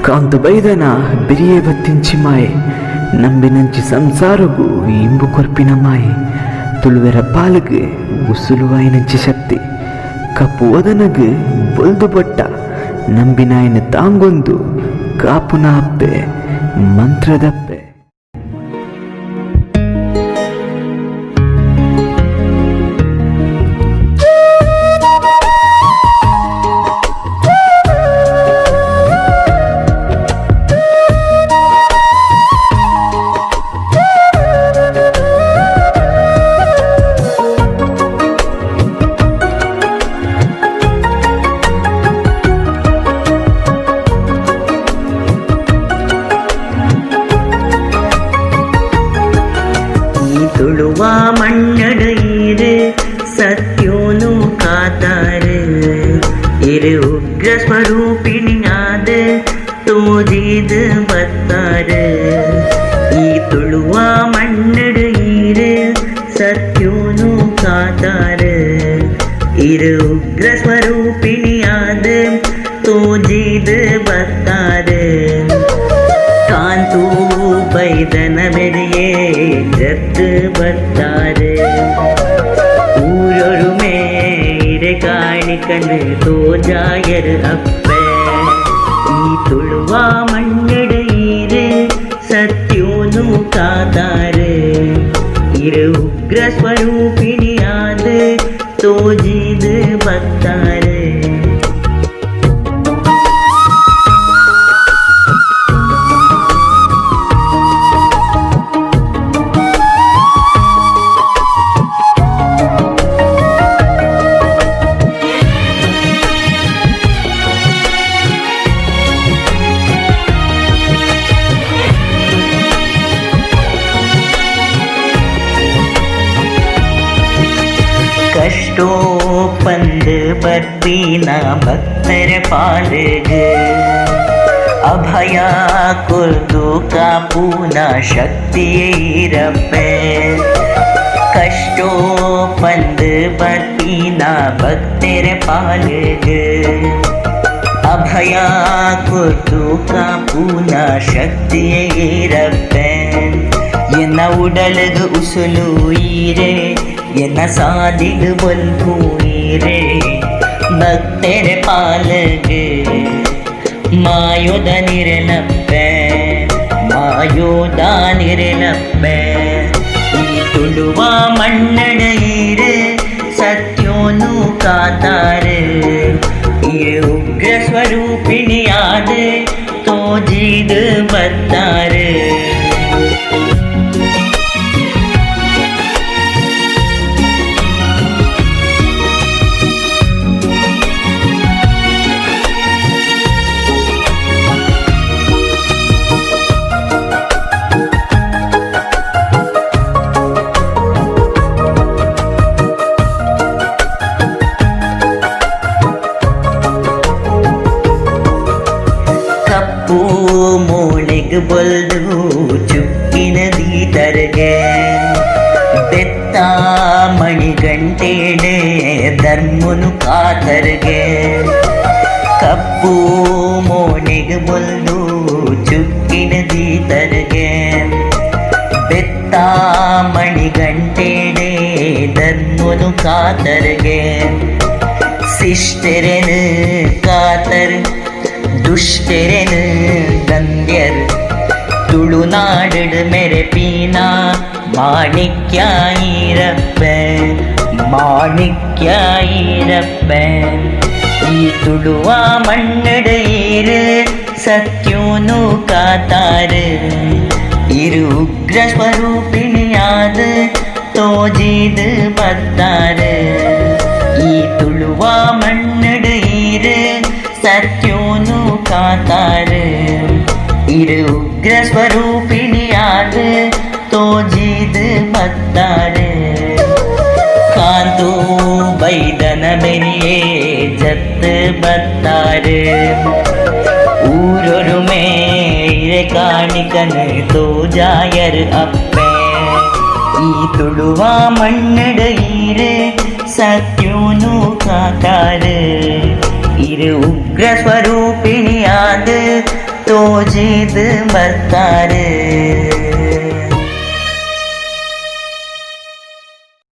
ಕಾಂತು ಬೈದನ ಬಿರಿಯೇ ಬತ್ತಿಂಚಿ ಮಾಯೆ ನಂಬಿನಂಚಿ ಸಂಸಾರಗೂ ಇಂಬು ಕೊರ್ಪಿನ ಮಾಯೆ ತುಳುವೆರ ಪಾಲುಗೆ ಉಸುಲುವಾಯಿನಂಚಿ ಶಕ್ತಿ ಕಪ್ಪು ಒದನಗೆ ಬೊಲ್ದು ಬೊಟ್ಟ ನಂಬಿನಾಯನ ತಾಂಗೊಂದು ಕಾಪುನ ಅಪ್ಪೆ ಮಂತ್ರದಪ್ಪೆ ತುಳುವ ಮಣ್ಣಡೀರು ಸತ್ಯೋನು ಕಾತಾರೆ ಇರು ಉಗ್ರ ಸ್ವರೂಪಿಣಿಯಾದ ತೋಜಿದು ಬತ್ತಾರೆ ಈ ತುಳುವ ಮಣ್ಣಡೀರು ಸತ್ಯೋನು ಕಾತಾರೆ ಇರು ಉಗ್ರ ಸ್ವರೂಪಿಣಿಯಾದ ತೋಜಿದು ಬತ್ತಾರೆ ಕಾಂತು ಬೈದನ ಬೆರೆಯೇ ಜತ್ತು ಬರ್ತಾರೆ ಊರೊರು ಮೇರೆ ಕಾಣಿಕಂಡು ತೋಜಾಯರು ಅಪ್ಪೆ ಈ ತುಳುವ ಮಣ್ಣಡೀರು ಸತ್ಯೋನು ಕಾತಾರೆ ಇರು ಉಗ್ರ ಸ್ವರೂಪಿಣಿಯಾದ ತೋಜಿದು ಬರ್ತಾರೆ ಕಷ್ಟೋ ಪಂದು ಬರ್ತೀನ ಭಕ್ತರ ಪಾಲಿಗೆ ಅಭಯ ಕುರ್ದು ಕಾಪುನ ಶಕ್ತಿಯರಪ್ಪೆ ಕಷ್ಟೋ ಪಂದು ಬರ್ತೀನ ಭಕ್ತರ ಪಾಲಿಗೆ ಅಭಯ ಕುರ್ದು ಕಾಪುನ ಶಕ್ತಿಯರಪ್ಪೆ ಎನ್ನ ಉಡಲಗು ಉಸುಲು ಈರೆ ಎನ್ನ ಸಾದಿಗು ಬಲ್ಪು ಈರೆ ಭಕ್ತರ ಪಾಲಗೆ ಮಾಯೋದ ನಿರಲಪ್ಪೆ ಮಾಯೋದ ನಿರಲಪ್ಪೆ ಈ ತುಳುವ ಮಣ್ಣಡ ಈರೆ ಸತ್ಯೋನು ಕಾತಾರೆ ಈ ಉಗ್ರ ಸ್ವರೂಪಿಣಿಯಾದ ತೋಜಿದು ಬರ್ತಾರೆ ಮೂಳೆಗೆ ಬಲ್ದು ಚುಕ್ಕಿನ ದೀತರ್ಗೆ ಬೆತ್ತ ಮಣಿಗಂಟೆಡೆ ಧರ್ಮನು ಕಾತರ್ಗೆ ಕಪ್ಪು ಮೋಣೆಗೆ ಬಲ್ದು ಚುಕ್ಕಿನ ದೀತರ್ಗೆ ಬೆತ್ತ ಮಣಿಗಂಟೆಡೆ ಧರ್ಮನು ಕಾತರ್ಗೆ ಶಿಷ್ಟರನು ಕಾತರ್ दुष्टरन दंद्यर तुलुनाड़ मेरे पीना माणिक्यायिरप्पे माणिक्यायिरप्पे ई तुलुव मण्णडीरु सत्योनु कातारु इरु उग्र स्वरूपिणियाद तोजिदु बत्तारु ई तुलुव मण्णडीरु सत्योनु कातारु इरु उग्र स्वरूपिणियाद तोजिदु बत्तारु कांतु बैदन बेरिये जत्तु बत्तारु ಊರೊರು ಮೇರೆ ಕಾಣಿಕನು ತೋಜಾಯರು ಅಪ್ಪೆ ಈ ತುಳುವ ಮಣ್ಣಡ ಈರೆ ಸತ್ಯೋನು ಕಾತಾರು ಉಗ್ರ ಸ್ವರೂಪಿಣಿಯಾದ ತೋಜಿದ ಬರ್ತಾರ